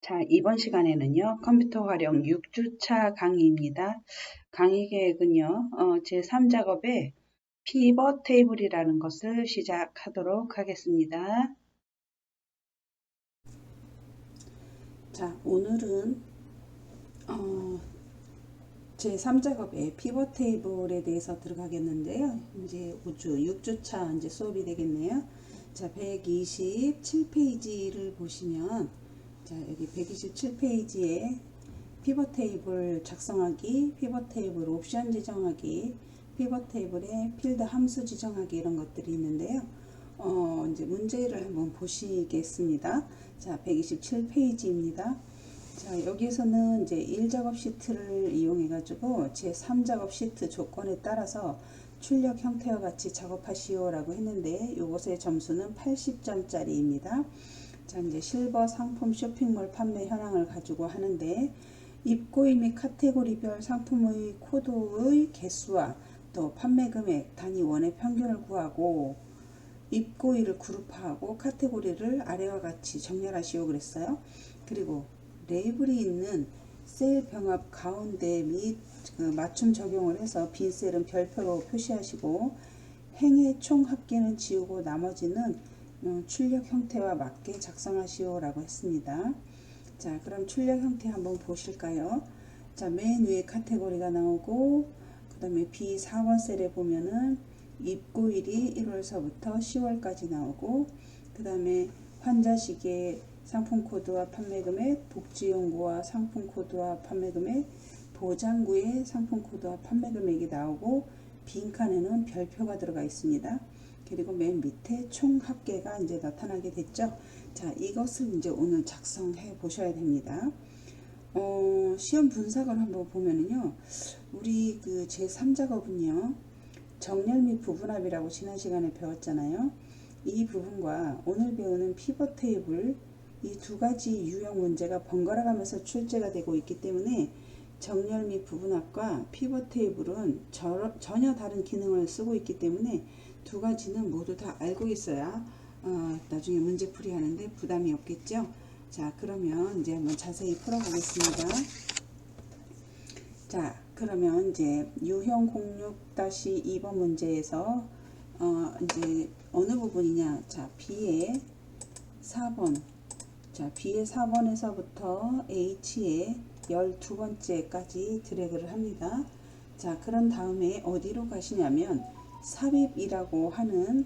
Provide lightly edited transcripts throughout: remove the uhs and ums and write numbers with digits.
자, 이번 시간에는요, 컴퓨터 활용 6주차 강의입니다. 강의 계획은요, 제3작업의 피벗 테이블이라는 것을 시작하도록 하겠습니다. 자, 오늘은 제3작업의 피벗 테이블에 대해서 들어가겠는데요. 이제 6주차 이제 수업이 되겠네요. 자, 127페이지를 보시면, 자, 여기 127페이지에 피벗 테이블 작성하기, 피벗 테이블 옵션 지정하기, 피벗 테이블에 필드 함수 지정하기 이런 것들이 있는데요. 이제 문제를 한번 보시겠습니다. 자, 127페이지입니다. 자, 여기에서는 이제 1작업 시트를 이용해 가지고 제3작업 시트 조건에 따라서 출력 형태와 같이 작업하시오 라고 했는데 이것의 점수는 80점짜리입니다. 자, 이제 실버 상품 쇼핑몰 판매 현황을 가지고 하는데 입고일 및 카테고리별 상품의 코드의 개수와 또 판매 금액 단위 원의 평균을 구하고 입고일을 그룹화하고 카테고리를 아래와 같이 정렬하시오 그랬어요. 그리고 레이블이 있는 셀 병합 가운데 및 맞춤 적용을 해서 빈 셀은 별표로 표시하시고 행의 총 합계는 지우고 나머지는 출력 형태와 맞게 작성하시오 라고 했습니다. 자, 그럼 출력 형태 한번 보실까요? 자, 맨 위에 카테고리가 나오고 그 다음에 B4번 셀에 보면은 입고일이 1월서부터 10월까지 나오고 그 다음에 환자시계 상품 코드와 판매 금액, 복지용구와 상품 코드와 판매 금액, 보장구의 상품 코드와 판매 금액이 나오고 빈칸에는 별표가 들어가 있습니다. 그리고 맨 밑에 총 합계가 이제 나타나게 됐죠. 자, 이것을 이제 오늘 작성해 보셔야 됩니다. 시험 분석을 한번 보면은요, 우리 그 제3작업은요, 정렬 및 부분합이라고 지난 시간에 배웠잖아요. 이 부분과 오늘 배우는 피벗 테이블, 이 두 가지 유형 문제가 번갈아 가면서 출제가 되고 있기 때문에 정렬 및 부분합과 피벗 테이블은 전혀 다른 기능을 쓰고 있기 때문에 두 가지는 모두 다 알고 있어야 나중에 문제풀이 하는데 부담이 없겠죠. 자, 그러면 이제 한번 자세히 풀어보겠습니다. 자, 그러면 이제 유형 06-2번 문제에서 이제 어느 부분이냐? 자, B의 4번. 자, B의 4번에서부터 H의 12번째까지 드래그를 합니다. 자, 그런 다음에 어디로 가시냐면 삽입이라고 하는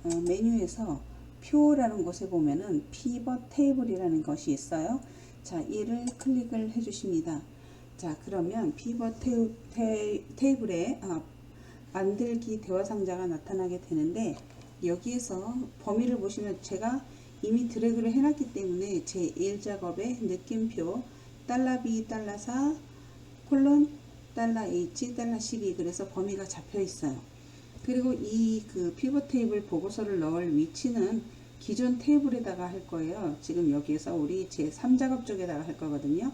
메뉴에서 표라는 곳에 보면은 피벗 테이블이라는 것이 있어요. 자, 얘를 클릭을 해 주십니다. 자, 그러면 피벗 테이블에 만들기 대화 상자가 나타나게 되는데 여기에서 범위를 보시면 제가 이미 드래그를 해놨기 때문에 제 1작업의 느낌표 $B $4 콜론 $H $12 그래서 범위가 잡혀 있어요. 그리고 이 그 피벗 테이블 보고서를 넣을 위치는 기존 테이블에다가 할 거예요. 지금 여기에서 우리 제 3작업 쪽에다가 할 거거든요.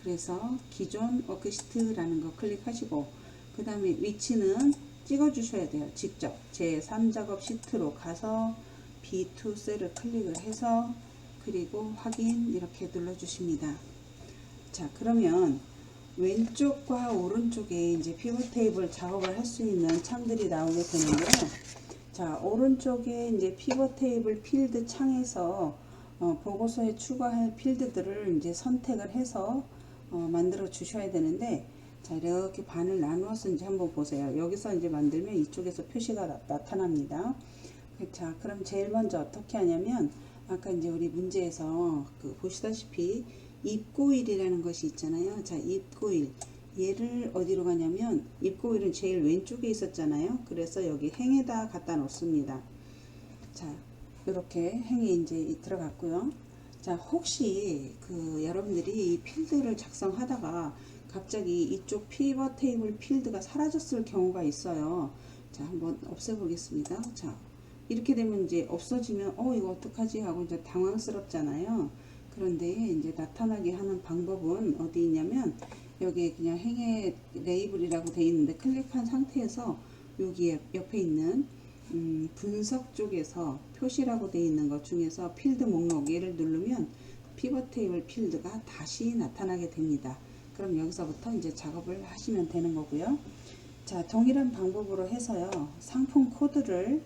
그래서 기존 워크시트라는 거 클릭하시고 그 다음에 위치는 찍어 주셔야 돼요. 직접 제 3작업 시트로 가서 B2 셀을 클릭을 해서 그리고 확인 이렇게 눌러 주십니다. 자, 그러면 왼쪽과 오른쪽에 이제 피벗 테이블 작업을 할 수 있는 창들이 나오게 되는데요. 자, 오른쪽에 이제 피벗 테이블 필드 창에서 보고서에 추가할 필드들을 이제 선택을 해서 만들어 주셔야 되는데, 자, 이렇게 반을 나누어서 이제 한번 보세요. 여기서 이제 만들면 이쪽에서 표시가 나타납니다. 자, 그럼 제일 먼저 어떻게 하냐면 아까 이제 우리 문제에서 보시다시피 입고일이라는 것이 있잖아요. 자, 입고일 얘를 어디로 가냐면 입고일은 제일 왼쪽에 있었잖아요. 그래서 여기 행에다 갖다 놓습니다. 자, 이렇게 행에 이제 들어갔고요. 자, 혹시 여러분들이 이 필드를 작성하다가 갑자기 이쪽 피벗 테이블 필드가 사라졌을 경우가 있어요. 자, 한번 없애보겠습니다. 자, 이렇게 되면 이제 없어지면 이거 어떡하지 하고 이제 당황스럽잖아요. 그런데 이제 나타나게 하는 방법은 어디 있냐면 여기에 그냥 행의 레이블이라고 되어 있는데 클릭한 상태에서 여기 옆에 있는 분석 쪽에서 표시라고 되어 있는 것 중에서 필드 목록 얘를 누르면 피벗 테이블 필드가 다시 나타나게 됩니다. 그럼 여기서부터 이제 작업을 하시면 되는 거고요. 자, 동일한 방법으로 해서요. 상품 코드를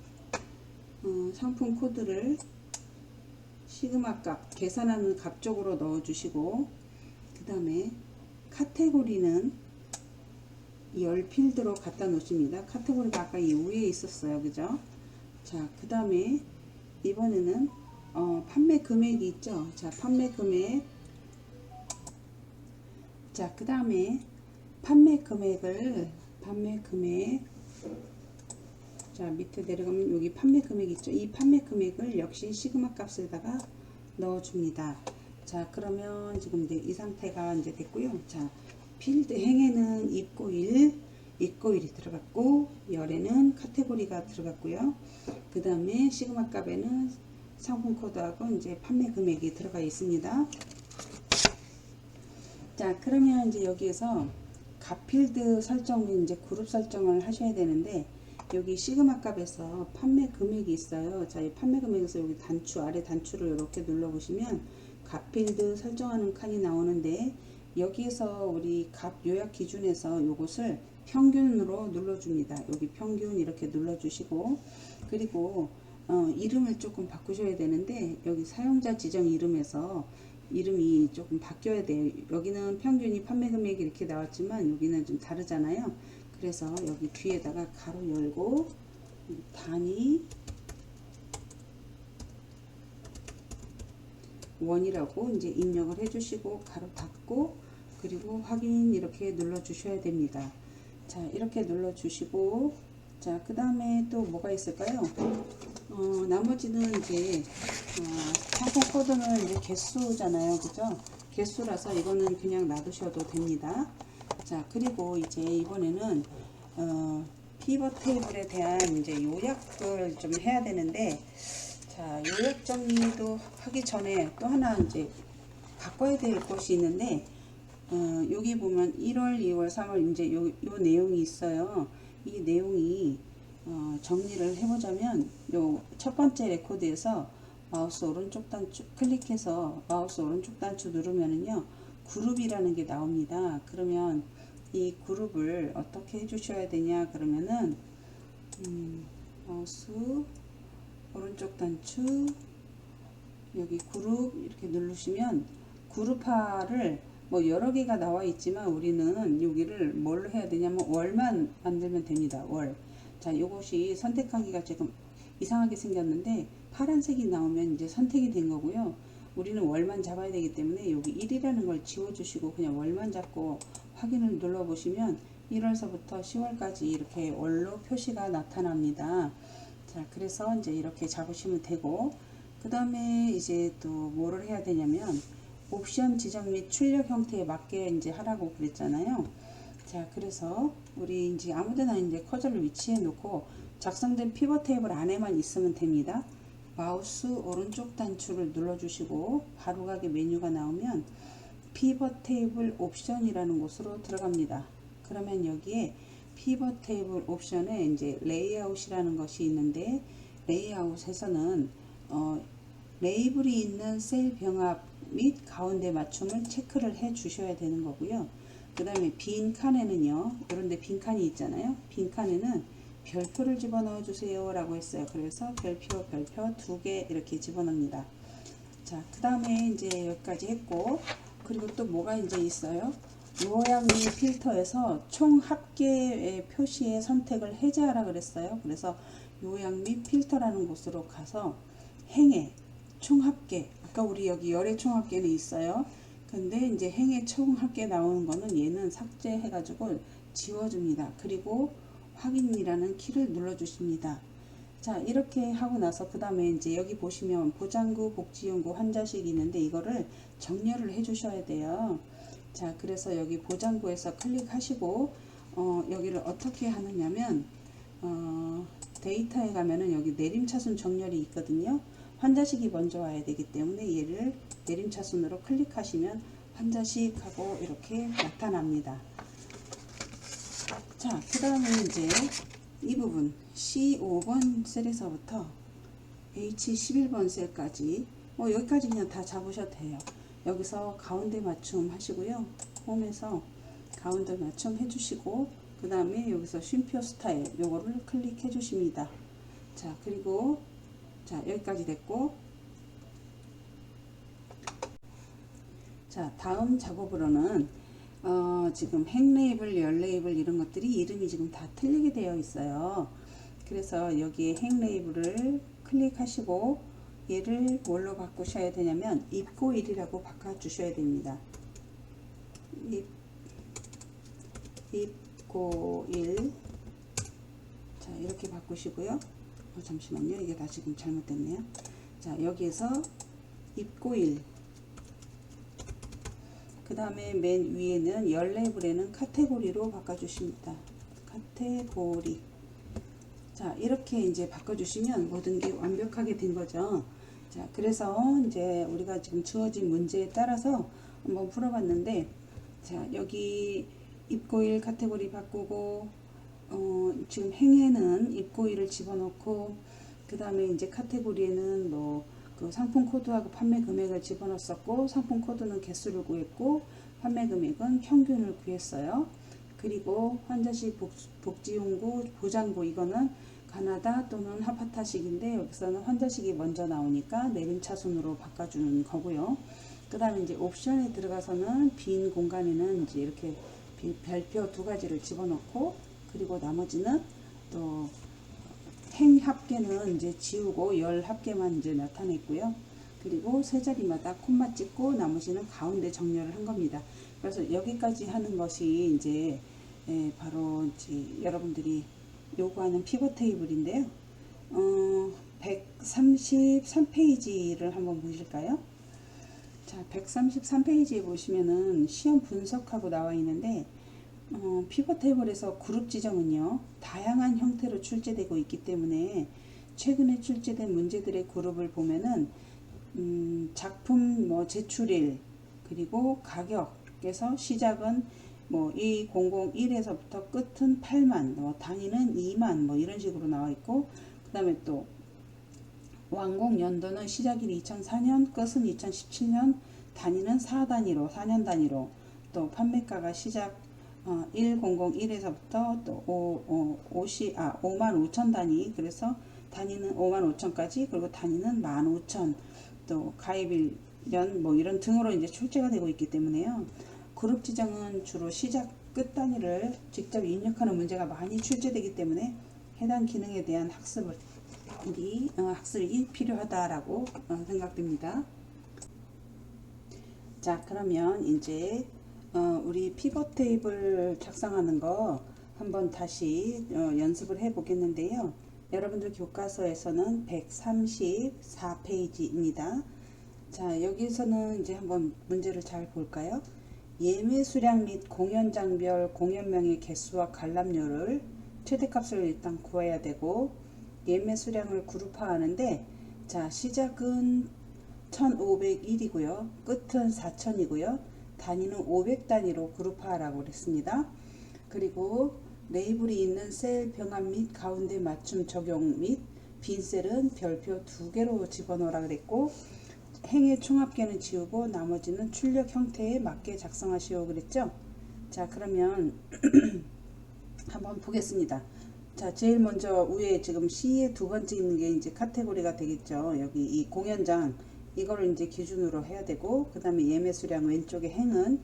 시그마 값, 계산하는 값 쪽으로 넣어 주시고, 그 다음에 카테고리는 열 필드로 갖다 놓습니다. 카테고리가 아까 이 위에 있었어요. 그죠? 자, 그 다음에 이번에는 판매 금액이 있죠. 자, 판매 금액. 자, 그 다음에 판매 금액. 자, 밑에 내려가면 여기 판매 금액 있죠. 이 판매 금액을 역시 시그마 값에다가 넣어 줍니다. 자, 그러면 지금 이제 이 상태가 이제 됐고요. 자, 필드 행에는 입고일이 들어갔고, 열에는 카테고리가 들어갔고요. 그 다음에 시그마 값에는 상품 코드하고 이제 판매 금액이 들어가 있습니다. 자, 그러면 이제 여기에서 값 필드 설정은 이제 그룹 설정을 하셔야 되는데, 여기 시그마 값에서 판매 금액이 있어요. 자, 이 판매 금액에서 여기 단추, 아래 단추를 이렇게 눌러 보시면 값 필드 설정하는 칸이 나오는데, 여기에서 우리 값 요약 기준에서 요것을 평균으로 눌러줍니다. 여기 평균 이렇게 눌러주시고, 그리고 이름을 조금 바꾸셔야 되는데, 여기 사용자 지정 이름에서 이름이 조금 바뀌어야 돼요. 여기는 평균이 판매 금액이 이렇게 나왔지만 여기는 좀 다르잖아요. 그래서 여기 뒤에다가 가로 열고 단위 원이라고 이제 입력을 해주시고 가로 닫고, 그리고 확인 이렇게 눌러 주셔야 됩니다. 자, 이렇게 눌러 주시고, 자, 그 다음에 또 뭐가 있을까요? 나머지는 이제 상품 코드는 이제 개수잖아요. 그죠? 개수라서 이거는 그냥 놔두셔도 됩니다. 자, 그리고 이제 이번에는 피벗 테이블에 대한 이제 요약을 좀 해야 되는데, 자, 요약 정리도 하기 전에 또 하나 이제 바꿔야 될 것이 있는데, 여기 보면 1월, 2월, 3월 이제 요 내용이 있어요. 이 내용이 정리를 해보자면, 요 첫 번째 레코드에서 마우스 오른쪽 단추 클릭해서 마우스 오른쪽 단추 누르면은요, 그룹이라는 게 나옵니다. 그러면 이 그룹을 어떻게 해주셔야 되냐 그러면은 마우스 오른쪽 단추 여기 그룹 이렇게 누르시면 그룹화를 뭐 여러 개가 나와 있지만 우리는 여기를 뭘로 해야 되냐면 월만 만들면 됩니다. 월. 자, 요것이 선택하기가 지금 이상하게 생겼는데 파란색이 나오면 이제 선택이 된 거고요. 우리는 월만 잡아야 되기 때문에 여기 1이라는 걸 지워주시고 그냥 월만 잡고 확인을 눌러 보시면 1월서부터 10월까지 이렇게 월로 표시가 나타납니다. 자, 그래서 이제 이렇게 잡으시면 되고, 그 다음에 이제 또 뭐를 해야 되냐면 옵션 지정 및 출력 형태에 맞게 이제 하라고 그랬잖아요. 자, 그래서 우리 이제 아무데나 이제 커서를 위치해 놓고 작성된 피벗 테이블 안에만 있으면 됩니다. 마우스 오른쪽 단추를 눌러주시고 바로가기 메뉴가 나오면 피벗 테이블 옵션이라는 곳으로 들어갑니다. 그러면 여기에 피벗 테이블 옵션에 이제 레이아웃이라는 것이 있는데, 레이아웃에서는 레이블이 있는 셀 병합 및 가운데 맞춤을 체크를 해 주셔야 되는 거고요. 그 다음에 빈 칸에는요, 이런데 빈 칸이 있잖아요. 빈 칸에는 별표를 집어넣어 주세요 라고 했어요. 그래서 별표 2개 이렇게 집어넣습니다. 자, 그 다음에 이제 여기까지 했고, 그리고 또 뭐가 이제 있어요? 요약 및 필터에서 총 합계의 표시의 선택을 해제하라 그랬어요. 그래서 요약 및 필터라는 곳으로 가서 행의 총 합계, 아까 우리 여기 열의 총 합계는 있어요. 근데 이제 행의 총 합계 나오는 거는 얘는 삭제해 가지고 지워줍니다. 그리고 확인이라는 키를 눌러 주십니다. 자, 이렇게 하고 나서 그 다음에 이제 여기 보시면 보장구 복지연구 환자실이 있는데 이거를 정렬을 해 주셔야 돼요. 자, 그래서 여기 보장구에서 클릭하시고 여기를 어떻게 하느냐면 데이터에 가면은 여기 내림차순 정렬이 있거든요. 환자식이 먼저 와야 되기 때문에 얘를 내림차순으로 클릭하시면 환자식하고 이렇게 나타납니다. 자, 그 다음에 이제 이 부분 C5번 셀에서부터 H11번 셀까지 여기까지 그냥 다 잡으셔도 돼요. 여기서 가운데 맞춤 하시고요. 홈에서 가운데 맞춤 해주시고 그 다음에 여기서 쉼표 스타일 요거를 클릭해 주십니다. 자, 그리고 자, 여기까지 됐고, 자, 다음 작업으로는 지금 행 레이블, 열 레이블 이런 것들이 이름이 지금 다 틀리게 되어 있어요. 그래서 여기에 행 레이블을 클릭하시고 얘를 뭘로 바꾸셔야 되냐면 입고일이라고 바꿔주셔야 됩니다. 입고일. 자, 이렇게 바꾸시고요. 잠시만요. 이게 다 지금 잘못됐네요. 자, 여기에서 입고일. 그 다음에 맨 위에는 열 레이블에는 카테고리로 바꿔주십니다. 카테고리. 자, 이렇게 이제 바꿔주시면 모든 게 완벽하게 된 거죠. 자, 그래서 이제 우리가 지금 주어진 문제에 따라서 한번 풀어봤는데, 자, 여기 입고일 카테고리 바꾸고, 지금 행에는 입고일을 집어넣고, 그 다음에 이제 카테고리에는 뭐, 그 상품 코드하고 판매 금액을 집어넣었고, 상품 코드는 개수를 구했고, 판매 금액은 평균을 구했어요. 그리고 환자식 복지용구 보장구 이거는 가나다 또는 하파타식인데 여기서는 환자식이 먼저 나오니까 내림차순으로 바꿔주는 거고요. 그 다음에 이제 옵션에 들어가서는 빈 공간에는 이제 이렇게 별표 두 가지를 집어넣고 그리고 나머지는 또 행 합계는 이제 지우고 열 합계만 이제 나타냈고요. 그리고 세 자리마다 콤마 찍고 나머지는 가운데 정렬을 한 겁니다. 그래서 여기까지 하는 것이 이제 바로 이제 여러분들이 요구하는 피벗 테이블인데요. 133페이지를 한번 보실까요? 자, 133페이지에 보시면은 시험 분석하고 나와 있는데 피벗 테이블에서 그룹 지정은요 다양한 형태로 출제되고 있기 때문에 최근에 출제된 문제들의 그룹을 보면은 작품 뭐 제출일 그리고 가격에서 시작은 뭐 2001에서부터 끝은 8만 뭐 단위는 2만 뭐 이런 식으로 나와 있고 그 다음에 또 완공 연도는 시작일이 2004년 끝은 2017년 단위는 4단위로 4년 단위로 또 판매가가 시작 1001에서부터 또 5만 5천 단위 그래서 단위는 5만 5천까지 그리고 단위는 15,000 또 가입일 년 뭐 이런 등으로 이제 출제가 되고 있기 때문에요. 그룹 지정은 주로 시작 끝 단위를 직접 입력하는 문제가 많이 출제되기 때문에 해당 기능에 대한 학습이 필요하다라고 생각됩니다. 자, 그러면 이제 우리 피벗 테이블 작성하는 거 한번 다시 연습을 해 보겠는데요. 여러분들 교과서에서는 134페이지입니다. 자, 여기서는 이제 한번 문제를 잘 볼까요? 예매 수량 및 공연장별 공연명의 개수와 관람료를 최대값을 일단 구해야 되고 예매 수량을 그룹화하는데 자, 시작은 1501이고요. 끝은 4000이고요. 단위는 500단위로 그룹화하라고 그랬습니다. 그리고 레이블이 있는 셀 병합 및 가운데 맞춤 적용 및 빈 셀은 별표 2개로 집어넣으라 그랬고 행의 총합계는 지우고 나머지는 출력 형태에 맞게 작성하시오 그랬죠. 자, 그러면 한번 보겠습니다. 자, 제일 먼저 위에 지금 C의 두 번째 있는 게 이제 카테고리가 되겠죠. 여기 이 공연장 이거를 이제 기준으로 해야 되고 그 다음에 예매 수량 왼쪽에 행은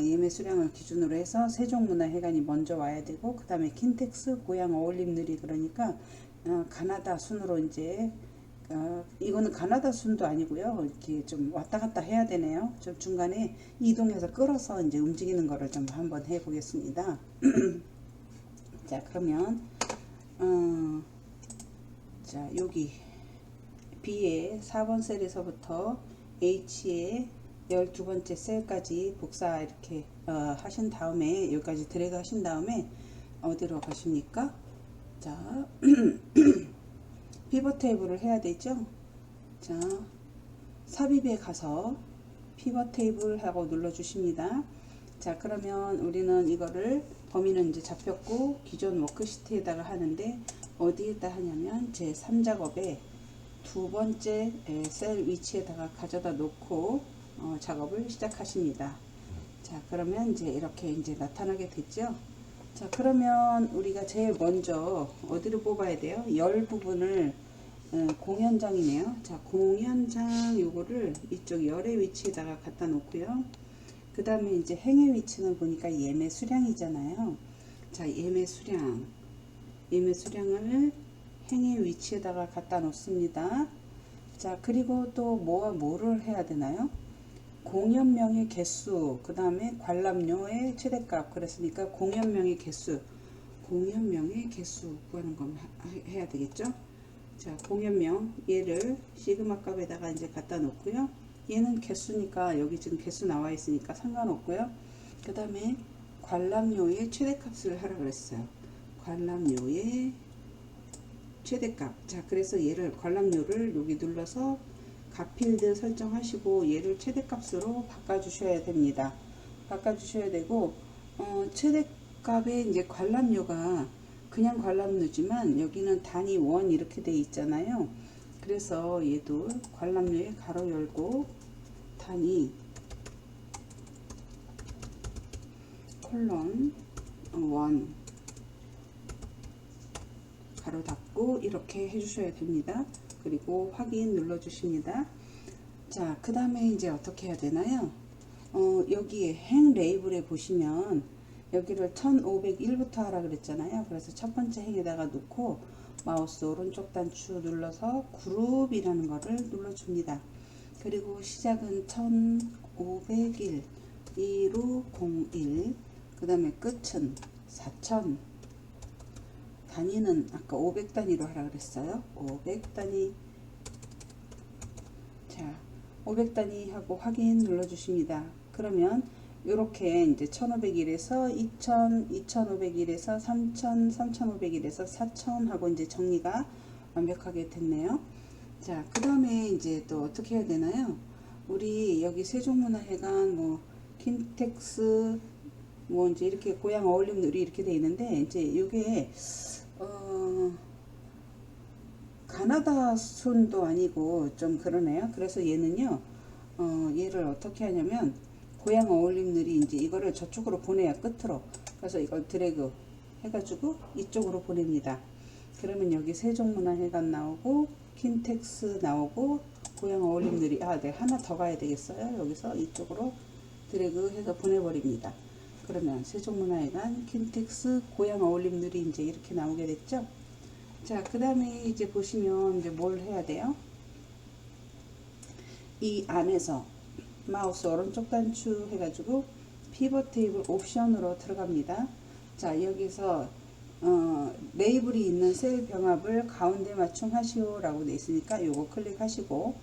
예매 수량을 기준으로 해서 세종문화회관이 먼저 와야 되고 그 다음에 킨텍스 고향 어울림누리 그러니까 가나다 순으로 이제 이거는 가나다 순도 아니고요. 이렇게 좀 왔다 갔다 해야 되네요. 좀 중간에 이동해서 끌어서 이제 움직이는 거를 좀 한번 해 보겠습니다. 자, 그러면 자, 여기 B의 4번 셀에서부터 H의 12번째 셀까지 복사 이렇게 하신 다음에 여기까지 드래그 하신 다음에 어디로 가십니까? 자, 피벗 테이블을 해야 되죠. 자, 삽입에 가서 피벗 테이블 하고 눌러 주십니다. 자, 그러면 우리는 이거를 범위는 이제 잡혔고 기존 워크시트에다가 하는데 어디에다 하냐면 제 3작업에 두 번째 셀 위치에다가 가져다 놓고 작업을 시작하십니다. 자, 그러면 이제 이렇게 이제 나타나게 됐죠. 자, 그러면 우리가 제일 먼저 어디를 뽑아야 돼요? 열 부분을 공연장이네요. 자, 공연장 요거를 이쪽 열의 위치에다가 갖다 놓고요. 그 다음에 이제 행의 위치는 보니까 예매 수량이잖아요. 자, 예매 수량을 행의 위치에다가 갖다 놓습니다. 자, 그리고 또 뭐를 해야 되나요? 공연명의 개수, 그 다음에 관람료의 최대값. 그랬으니까 공연명의 개수 구하는 거 해야 되겠죠. 자, 공연명 얘를 시그마 값에다가 이제 갖다 놓고요. 얘는 개수니까 여기 지금 개수 나와 있으니까 상관없고요. 그 다음에 관람료의 최대값을 하라 그랬어요. 관람료의 최대값. 자, 그래서 얘를 관람료를 여기 눌러서 값필드 설정하시고 얘를 최대값으로 바꿔주셔야 됩니다. 바꿔주셔야 되고 최대값에 이제 관람료가 그냥 관람료지만 여기는 단위 원 이렇게 돼 있잖아요. 그래서 얘도 관람료에 가로 열고 단위 콜론 원 가로 닫고 이렇게 해주셔야 됩니다. 그리고 확인 눌러 주십니다. 자, 그 다음에 이제 어떻게 해야 되나요? 여기에 행 레이블에 보시면 여기를 1501부터 하라 그랬잖아요. 그래서 첫 번째 행에다가 놓고 마우스 오른쪽 단추 눌러서 그룹이라는 거를 눌러줍니다. 그리고 시작은 1501 1501, 그 다음에 끝은 4000, 단위는 아까 500단위로 하라 그랬어요. 500단위. 자, 500단위 하고 확인 눌러 주십니다. 그러면 요렇게 이제 1501에서 2000, 2501에서 3000, 3501에서 4000 하고 이제 정리가 완벽하게 됐네요. 자, 그 다음에 이제 또 어떻게 해야 되나요? 우리 여기 세종문화회관 뭐 킨텍스 뭐 이제 이렇게 고향 어울림 누리 이렇게 돼 있는데 이제 이게 가나다 순도 아니고 좀 그러네요. 그래서 얘는요, 얘를 어떻게 하냐면 고향 어울림들이 이제 이거를 저쪽으로 보내야 끝으로. 그래서 이걸 드래그 해가지고 이쪽으로 보냅니다. 그러면 여기 세종문화회관 나오고 킨텍스 나오고 고향 어울림들이 네, 하나 더 가야 되겠어요. 여기서 이쪽으로 드래그 해서 보내버립니다. 그러면 세종문화회관 킨텍스 고향 어울림들이 이제 이렇게 나오게 됐죠. 자, 그 다음에 이제 보시면 이제 뭘 해야 돼요? 이 안에서 마우스 오른쪽 단추 해가지고 피벗 테이블 옵션으로 들어갑니다. 자, 여기서 레이블이 있는 셀 병합을 가운데 맞춤 하시오 라고 돼 있으니까 요거 클릭하시고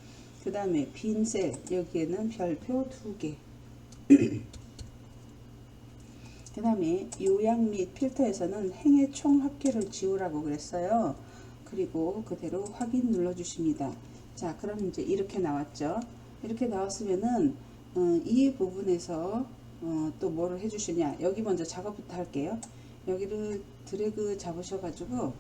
그 다음에 빈 셀 여기에는 별표 2개 그 다음에 요약 및 필터에서는 행의 총 합계를 지우라고 그랬어요. 그리고 그대로 확인 눌러 주십니다. 자, 그럼 이제 이렇게 나왔죠. 이렇게 나왔으면은 이 부분에서 또 뭐를 해 주시냐, 여기 먼저 작업부터 할게요. 여기를 드래그 잡으셔 가지고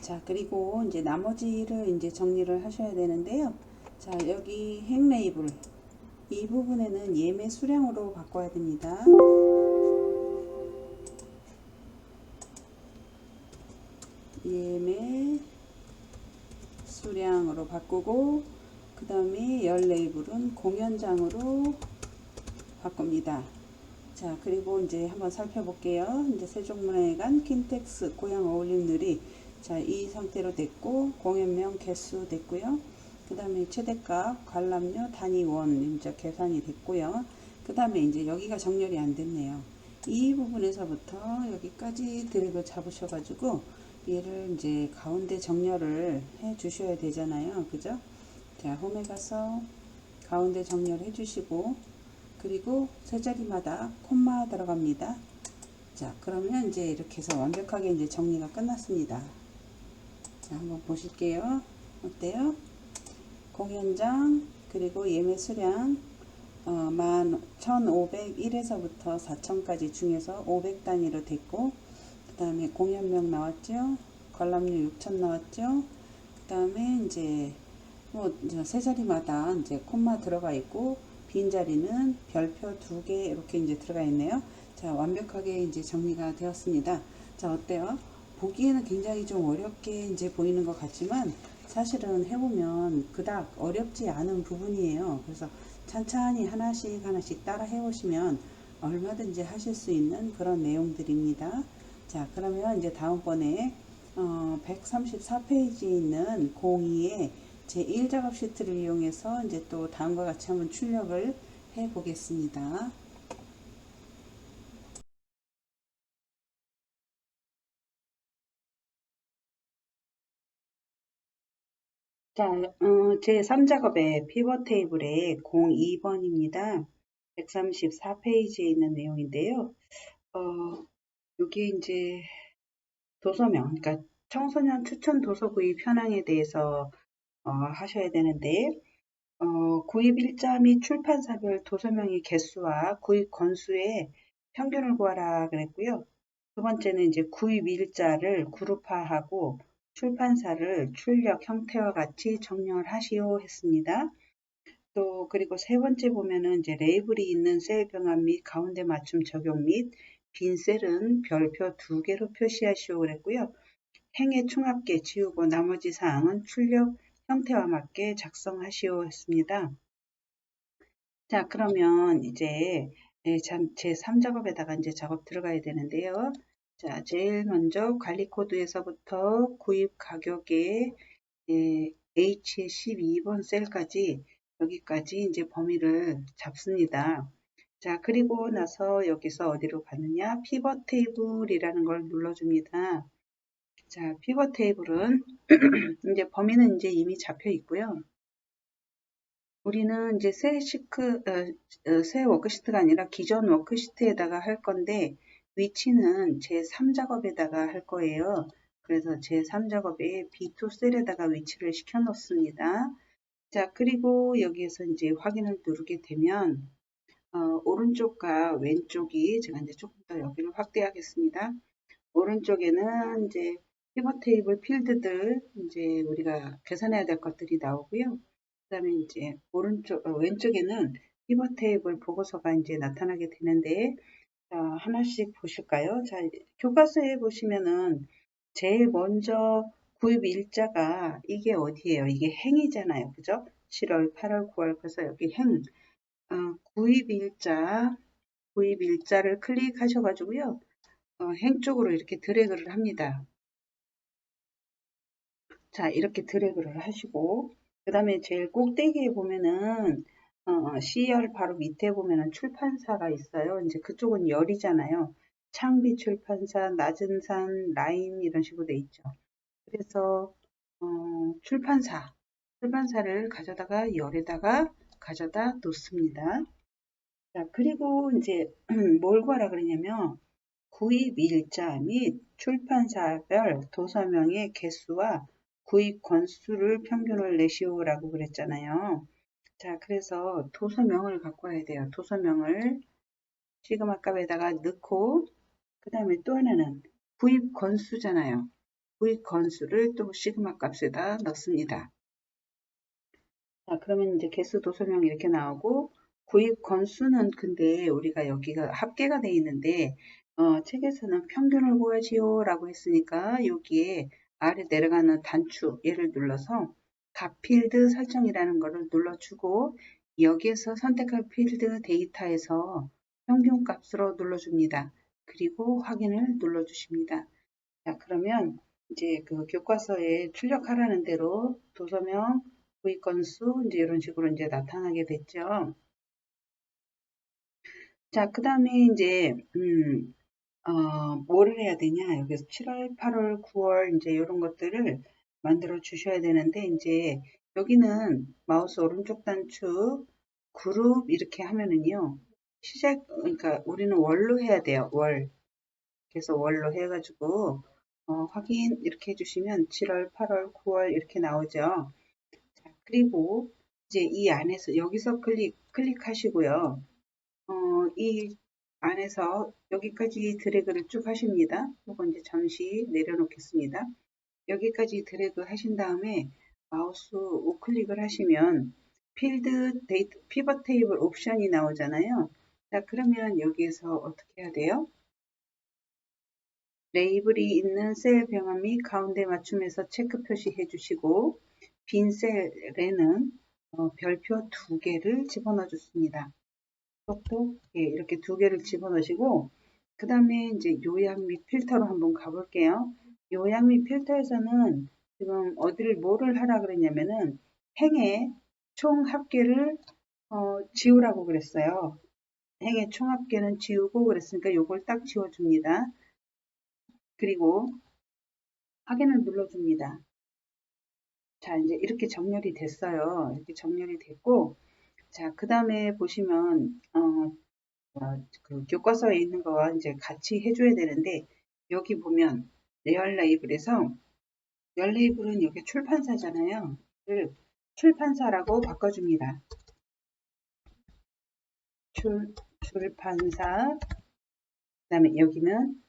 자, 그리고 이제 나머지를 이제 정리를 하셔야 되는데요. 자, 여기 행 레이블 이 부분에는 예매 수량으로 바꿔야 됩니다. 예매 수량으로 바꾸고 그 다음에 열 레이블은 공연장으로 바꿉니다. 자, 그리고 이제 한번 살펴볼게요. 이제 세종문화회관 킨텍스 고향 어울림 누리, 자, 이 상태로 됐고 공연명 개수 됐고요. 그 다음에 최대값 관람료 단위 원 이제 계산이 됐고요. 그 다음에 이제 여기가 정렬이 안 됐네요. 이 부분에서부터 여기까지 드래그 잡으셔 가지고 얘를 이제 가운데 정렬을 해 주셔야 되잖아요. 그죠? 자, 홈에 가서 가운데 정렬 해 주시고 그리고 세 자리마다 콤마 들어갑니다. 자, 그러면 이제 이렇게 해서 완벽하게 이제 정리가 끝났습니다. 자, 한번 보실게요. 어때요? 공연장 그리고 예매 수량 1501에서부터 4000까지 중에서 500단위로 됐고 그 다음에 공연명 나왔죠. 관람료 6000 나왔죠. 그 다음에 이제 세 자리마다 이제 콤마 들어가 있고 빈 자리는 별표 2개 이렇게 이제 들어가 있네요. 자, 완벽하게 이제 정리가 되었습니다. 자, 어때요? 보기에는 굉장히 좀 어렵게 이제 보이는 것 같지만 사실은 해보면 그닥 어렵지 않은 부분이에요. 그래서 천천히 하나씩 하나씩 따라 해오시면 얼마든지 하실 수 있는 그런 내용들입니다. 자, 그러면 이제 다음번에 134페이지에 있는 02의 제1작업 시트를 이용해서 이제 또 다음과 같이 한번 출력을 해 보겠습니다. 자, 제3작업의 피벗 테이블의 02번입니다. 134페이지에 있는 내용인데요. 여기 이제 도서명, 그러니까 청소년 추천 도서 구입 현황에 대해서 하셔야 되는데, 구입 일자 및 출판사별 도서명의 개수와 구입 건수의 평균을 구하라 그랬고요. 두 번째는 이제 구입 일자를 그룹화하고 출판사를 출력 형태와 같이 정렬 하시오 했습니다. 또 그리고 세 번째 보면은 이제 레이블이 있는 셀 병합 및 가운데 맞춤 적용 및 빈 셀은 별표 2개로 표시하시오 그랬고요. 행의 총합계 지우고 나머지 사항은 출력 형태와 맞게 작성하시오 했습니다. 자, 그러면 이제 제3작업에다가 이제 작업 들어가야 되는데요. 자, 제일 먼저 관리 코드에서부터 구입 가격에 H12번 셀까지 여기까지 이제 범위를 잡습니다. 자, 그리고 나서 여기서 어디로 가느냐? 피벗 테이블이라는 걸 눌러줍니다. 자, 피벗 테이블은 이제 범위는 이제 이미 잡혀 있고요. 우리는 이제 새 워크시트가 아니라 기존 워크시트에다가 할 건데 위치는 제3작업에다가 할 거예요. 그래서 제3작업에 B2 셀에다가 위치를 시켜 놓습니다. 자, 그리고 여기에서 이제 확인을 누르게 되면 오른쪽과 왼쪽이 제가 이제 조금 더 여기를 확대하겠습니다. 오른쪽에는 이제 피벗 테이블 필드들 이제 우리가 계산해야 될 것들이 나오고요. 그다음에 이제 왼쪽에는 피벗 테이블 보고서가 이제 나타나게 되는데 자, 하나씩 보실까요? 자, 교과서에 보시면은 제일 먼저 구입 일자가 이게 어디예요? 이게 행이잖아요. 그죠? 7월, 8월, 9월 그래서 여기 행 구입 일자를 클릭하셔가지고요. 행 쪽으로 이렇게 드래그를 합니다. 자, 이렇게 드래그를 하시고, 그 다음에 제일 꼭대기에 보면은, C열 바로 밑에 보면은 출판사가 있어요. 이제 그쪽은 열이잖아요. 창비 출판사, 낮은산, 라임 이런 식으로 돼 있죠. 그래서, 출판사를 가져다가 열에다가 가져다 놓습니다. 자, 그리고 이제 뭘 구하라 그러냐면, 구입 일자 및 출판사별 도서명의 개수와 구입 건수를 평균을 내시오라고 그랬잖아요. 자, 그래서 도서명을 갖고 와야 돼요. 도서명을 시그마 값에다가 넣고, 그 다음에 또 하나는 구입 건수잖아요. 구입 건수를 또 시그마 값에다 넣습니다. 자, 그러면 이제 개수 도서명 이렇게 나오고, 구입 건수는 근데 우리가 여기가 합계가 돼 있는데, 책에서는 평균을 구하지요 라고 했으니까 여기에 아래 내려가는 단추 얘를 눌러서 각 필드 설정이라는 것을 눌러주고 여기에서 선택할 필드 데이터에서 평균 값으로 눌러줍니다. 그리고 확인을 눌러주십니다. 자, 그러면 이제 그 교과서에 출력하라는 대로 도서명, 구입 건수 이제 이런 식으로 이제 나타나게 됐죠. 자, 그 다음에 이제 뭐를 해야 되냐? 여기서 7월, 8월, 9월 이제 이런 것들을 만들어 주셔야 되는데 이제 여기는 마우스 오른쪽 단축 그룹 이렇게 하면은요. 그러니까 우리는 월로 해야 돼요. 월. 그래서 월로 해가지고 확인 이렇게 해주시면 7월, 8월, 9월 이렇게 나오죠. 자, 그리고 이제 이 안에서 여기서 클릭하시고요. 이 안에서 여기까지 드래그를 쭉 하십니다. 이거 이제 잠시 내려놓겠습니다. 여기까지 드래그 하신 다음에 마우스 우클릭을 하시면 필드 데이터 피벗 테이블 옵션이 나오잖아요. 자, 그러면 여기에서 어떻게 해야 돼요? 레이블이 있는 셀 병합 및 가운데 맞춤에서 체크 표시해 주시고 빈 셀에는 별표 2개를 집어넣어 줬습니다. 똑똑 이렇게 2개를 집어넣으시고 그 다음에 이제 요약 및 필터로 한번 가볼게요. 요약 및 필터에서는 지금 어디를 뭐를 하라 그랬냐면은 행의 총 합계를 지우라고 그랬어요. 행의 총 합계는 지우고 그랬으니까 요걸 딱 지워줍니다. 그리고 확인을 눌러줍니다. 자, 이제 이렇게 정렬이 됐어요. 이렇게 정렬이 됐고, 자, 그 다음에 보시면, 그 교과서에 있는 거와 이제 같이 해줘야 되는데, 여기 보면, 레알 레이블에서, 레알 레이블은 여기 출판사잖아요. 출판사라고 바꿔줍니다. 출판사. 그 다음에 여기는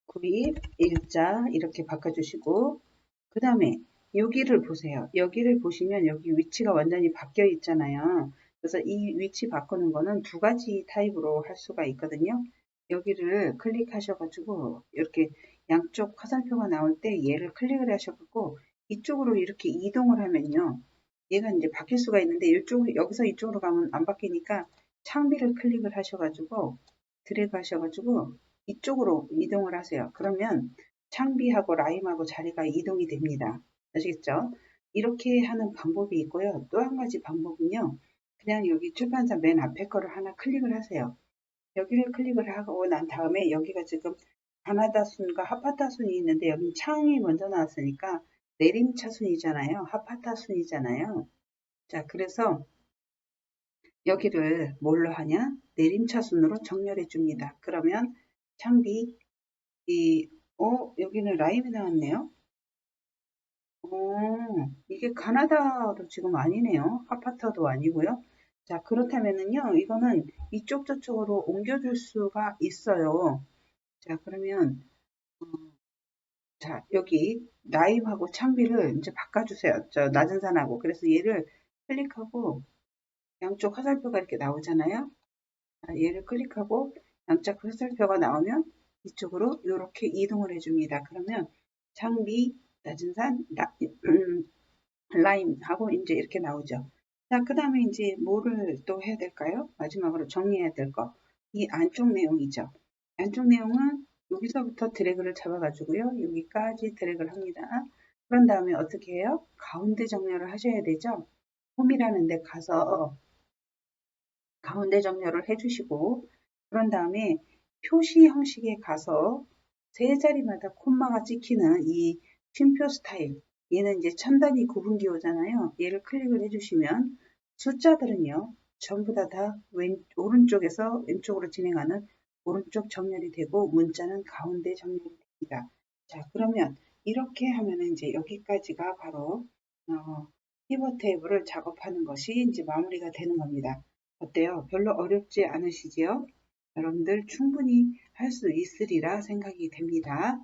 구입, 일자, 이렇게 바꿔주시고, 그 다음에 여기를 보세요. 여기를 보시면 여기 위치가 완전히 바뀌어 있잖아요. 그래서 이 위치 바꾸는 거는 2가지 타입으로 할 수가 있거든요. 여기를 클릭하셔가지고 이렇게 양쪽 화살표가 나올 때 얘를 클릭을 하셔가지고 이쪽으로 이렇게 이동을 하면요. 얘가 이제 바뀔 수가 있는데 여기서 이쪽으로 가면 안 바뀌니까 창비를 클릭을 하셔가지고 드래그 하셔가지고 이쪽으로 이동을 하세요. 그러면 창비하고 라임하고 자리가 이동이 됩니다. 아시겠죠? 이렇게 하는 방법이 있고요. 또 한 가지 방법은요. 그냥 여기 출판사 맨 앞에 거를 하나 클릭을 하세요. 여기를 클릭을 하고 난 다음에 여기가 지금 가나다순과 하파타순이 있는데 여기 창이 먼저 나왔으니까 내림차순이잖아요. 하파타순이잖아요. 자, 그래서 여기를 뭘로 하냐? 내림차순으로 정렬해 줍니다. 그러면 창비 여기는 라임이 나왔네요. 이게 가나다도 지금 아니네요. 하파터도 아니고요. 자, 그렇다면은요, 이거는 이쪽 저쪽으로 옮겨줄 수가 있어요. 자, 그러면, 어, 자, 여기 라임하고 창비를 이제 바꿔주세요. 저 낮은 산하고. 그래서 얘를 클릭하고 양쪽 화살표가 이렇게 나오잖아요. 자, 얘를 클릭하고 양쪽 화살표가 나오면 이쪽으로 이렇게 이동을 해줍니다. 그러면 창비, 낮은 산, 라임하고 이제 이렇게 나오죠. 자, 그 다음에 이제 뭐를 또 해야 될까요? 마지막으로 정리해야 될 거. 이 안쪽 내용이죠. 안쪽 내용은 여기서부터 드래그를 잡아가지고요. 여기까지 드래그를 합니다. 그런 다음에 어떻게 해요? 가운데 정렬을 하셔야 되죠. 홈이라는 데 가서 가운데 정렬을 해주시고 그런 다음에 표시 형식에 가서 세 자리마다 콤마가 찍히는 이 쉼표 스타일 얘는 이제 첨단위 구분기호잖아요. 얘를 클릭을 해주시면 숫자들은요. 전부 다 오른쪽에서 왼쪽으로 진행하는 오른쪽 정렬이 되고 문자는 가운데 정렬이 됩니다. 자, 그러면 이렇게 하면 이제 여기까지가 바로 피벗 테이블을 작업하는 것이 이제 마무리가 되는 겁니다. 어때요? 별로 어렵지 않으시지요? 여러분들 충분히 할 수 있으리라 생각이 됩니다.